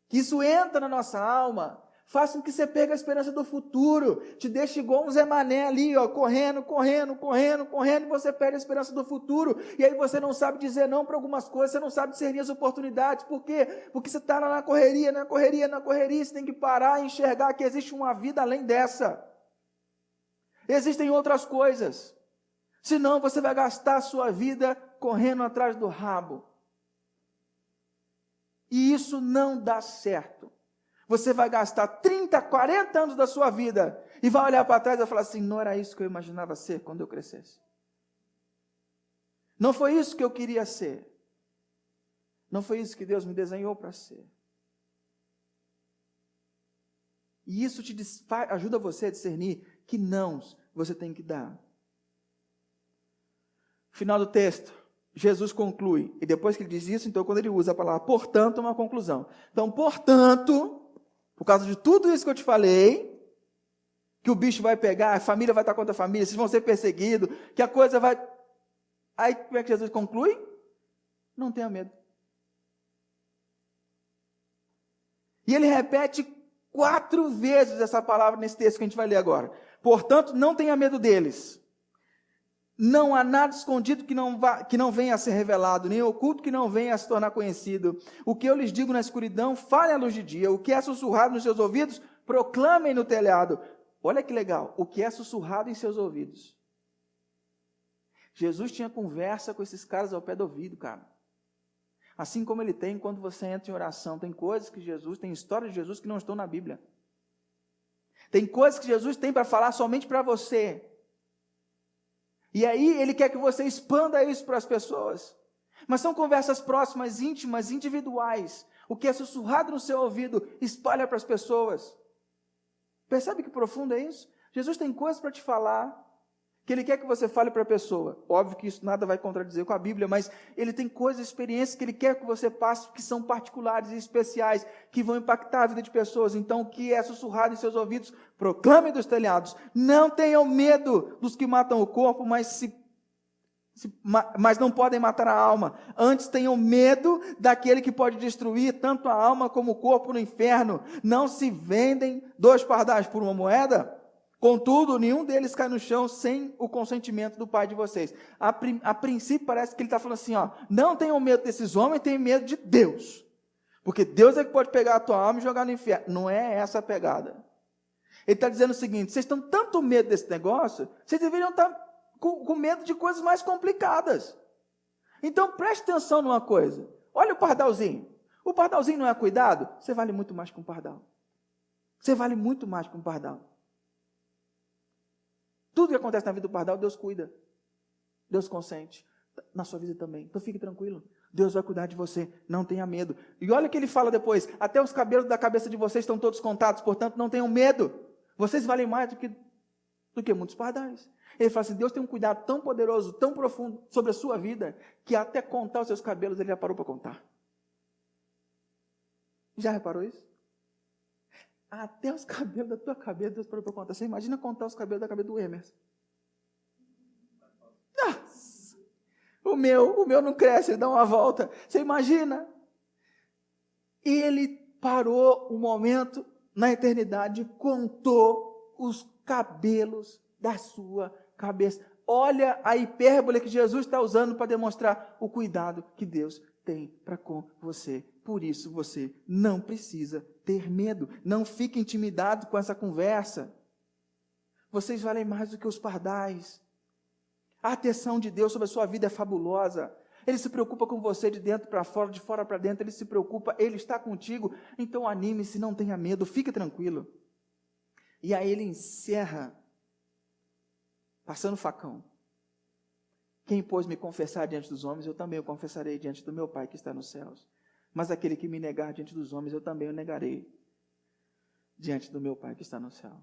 que isso entra na nossa alma, faz com que você perca a esperança do futuro, te deixa igual um Zé Mané ali, ó, correndo, e você perde a esperança do futuro, e aí você não sabe dizer não para algumas coisas, você não sabe discernir as oportunidades. Por quê? Porque você está na correria, você tem que parar e enxergar que existe uma vida além dessa. Existem outras coisas, senão você vai gastar a sua vida correndo atrás do rabo. E isso não dá certo. Você vai gastar 30, 40 anos da sua vida e vai olhar para trás e vai falar assim, não era isso que eu imaginava ser quando eu crescesse. Não foi isso que eu queria ser. Não foi isso que Deus me desenhou para ser. E isso ajuda você a discernir que nãos você tem que dar. Final do texto. Jesus conclui, e depois que ele diz isso, então quando ele usa a palavra portanto, é uma conclusão. Então, portanto, por causa de tudo isso que eu te falei, que o bicho vai pegar, a família vai estar contra a família, vocês vão ser perseguidos, que a coisa vai... Aí, como é que Jesus conclui? Não tenha medo. E ele repete 4 vezes essa palavra nesse texto que a gente vai ler agora. Portanto, não tenha medo deles. Não há nada escondido que não venha a ser revelado, nem oculto que não venha a se tornar conhecido. O que eu lhes digo na escuridão, fale à luz de dia. O que é sussurrado nos seus ouvidos, proclamem no telhado. Olha que legal, o que é sussurrado em seus ouvidos. Jesus tinha conversa com esses caras ao pé do ouvido, cara. Assim como ele tem quando você entra em oração. Tem coisas que Jesus, tem histórias de Jesus que não estão na Bíblia. Tem coisas que Jesus tem para falar somente para você. E aí ele quer que você expanda isso para as pessoas. Mas são conversas próximas, íntimas, individuais. O que é sussurrado no seu ouvido, espalha para as pessoas. Percebe que profundo é isso? Jesus tem coisas para te falar, que ele quer que você fale para a pessoa. Óbvio que isso nada vai contradizer com a Bíblia, mas ele tem coisas, experiências que ele quer que você passe, que são particulares e especiais, que vão impactar a vida de pessoas. Então, o que é sussurrado em seus ouvidos, proclame dos telhados. Não tenham medo dos que matam o corpo, mas não podem matar a alma. Antes tenham medo daquele que pode destruir tanto a alma como o corpo no inferno. Não se vendem 2 pardais por uma moeda? Contudo, nenhum deles cai no chão sem o consentimento do Pai de vocês. A princípio parece que ele está falando assim, ó, não tenham medo desses homens, tenham medo de Deus. Porque Deus é que pode pegar a tua alma e jogar no inferno. Não é essa a pegada. Ele está dizendo o seguinte, vocês estão tanto medo desse negócio, vocês deveriam estar com medo de coisas mais complicadas. Então preste atenção numa coisa. Olha o pardalzinho. O pardalzinho não é cuidado? Você vale muito mais que um pardal. Você vale muito mais que um pardal. Tudo que acontece na vida do pardal, Deus cuida. Deus consente. Na sua vida também. Então fique tranquilo. Deus vai cuidar de você. Não tenha medo. E olha o que ele fala depois. Até os cabelos da cabeça de vocês estão todos contados. Portanto, não tenham medo. Vocês valem mais do que muitos pardais. Ele fala assim, Deus tem um cuidado tão poderoso, tão profundo sobre a sua vida, que até contar os seus cabelos, ele já parou para contar. Já reparou isso? Até os cabelos da tua cabeça, Deus parou para contar. Você imagina contar os cabelos da cabeça do Emerson. Nossa! O meu não cresce, ele dá uma volta. Você imagina? E ele parou um momento na eternidade, contou os cabelos da sua cabeça. Olha a hipérbole que Jesus está usando para demonstrar o cuidado que Deus tem para com você. Por isso você não precisa ter medo. Não fique intimidado com essa conversa. Vocês valem mais do que os pardais. A atenção de Deus sobre a sua vida é fabulosa. Ele se preocupa com você de dentro para fora, de fora para dentro. Ele se preocupa, Ele está contigo. Então anime-se, não tenha medo, fique tranquilo. E aí ele encerra, passando o facão. Quem pôs me confessar diante dos homens, eu também o confessarei diante do meu Pai que está nos céus. Mas aquele que me negar diante dos homens, eu também o negarei diante do meu Pai que está no céu.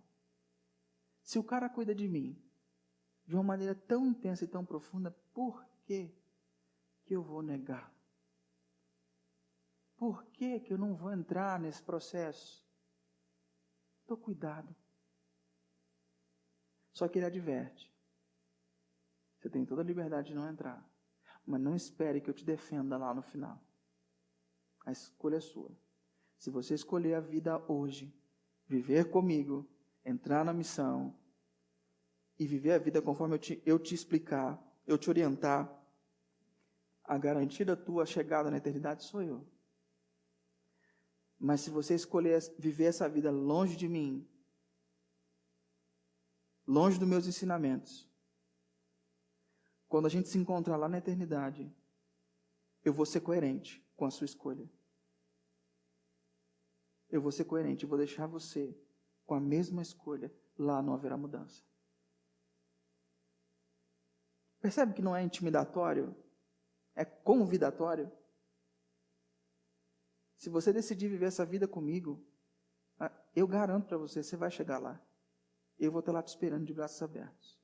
Se o cara cuida de mim de uma maneira tão intensa e tão profunda, por que eu vou negar? Por que eu não vou entrar nesse processo? Estou cuidado. Só que ele adverte. Você tem toda a liberdade de não entrar. Mas não espere que eu te defenda lá no final. A escolha é sua. Se você escolher a vida hoje, viver comigo, entrar na missão e viver a vida conforme eu te explicar, eu te orientar, a garantia da tua chegada na eternidade sou eu. Mas se você escolher viver essa vida longe de mim, longe dos meus ensinamentos, quando a gente se encontrar lá na eternidade, eu vou ser coerente com a sua escolha. Eu vou ser coerente, vou deixar você com a mesma escolha, lá não haverá mudança. Percebe que não é intimidatório? É convidatório? Se você decidir viver essa vida comigo, eu garanto para você, você vai chegar lá. Eu vou estar lá te esperando de braços abertos.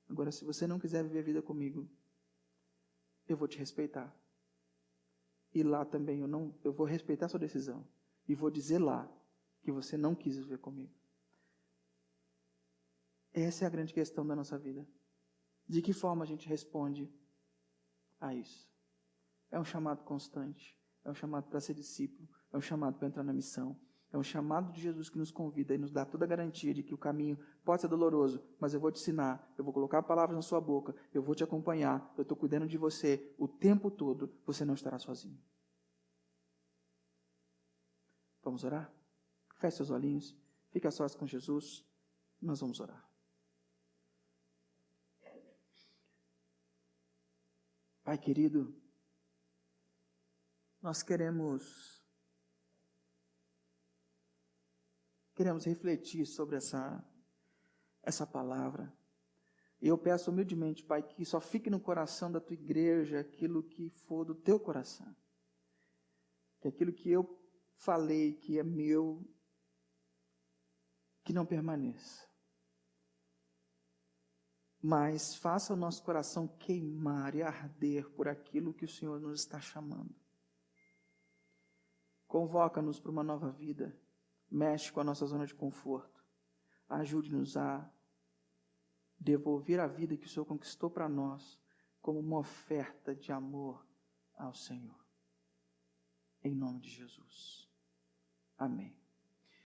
Agora, se você não quiser viver a vida comigo, eu vou te respeitar. E lá também eu vou respeitar a sua decisão. E vou dizer lá que você não quis viver comigo. Essa é a grande questão da nossa vida. De que forma a gente responde a isso? É um chamado constante. É um chamado para ser discípulo. É um chamado para entrar na missão. É um chamado de Jesus que nos convida e nos dá toda a garantia de que o caminho pode ser doloroso, mas eu vou te ensinar, eu vou colocar palavras na sua boca, eu vou te acompanhar, eu estou cuidando de você o tempo todo, você não estará sozinho. Vamos orar? Feche seus olhinhos, fique a sós com Jesus, nós vamos orar. Pai querido, nós queremos refletir sobre essa palavra. E eu peço humildemente, Pai, que só fique no coração da tua igreja aquilo que for do teu coração. Que aquilo que eu falei, que é meu, que não permaneça. Mas faça o nosso coração queimar e arder por aquilo que o Senhor nos está chamando. Convoca-nos para uma nova vida. Mexe com a nossa zona de conforto. Ajude-nos a devolver a vida que o Senhor conquistou para nós como uma oferta de amor ao Senhor. Em nome de Jesus. Amém.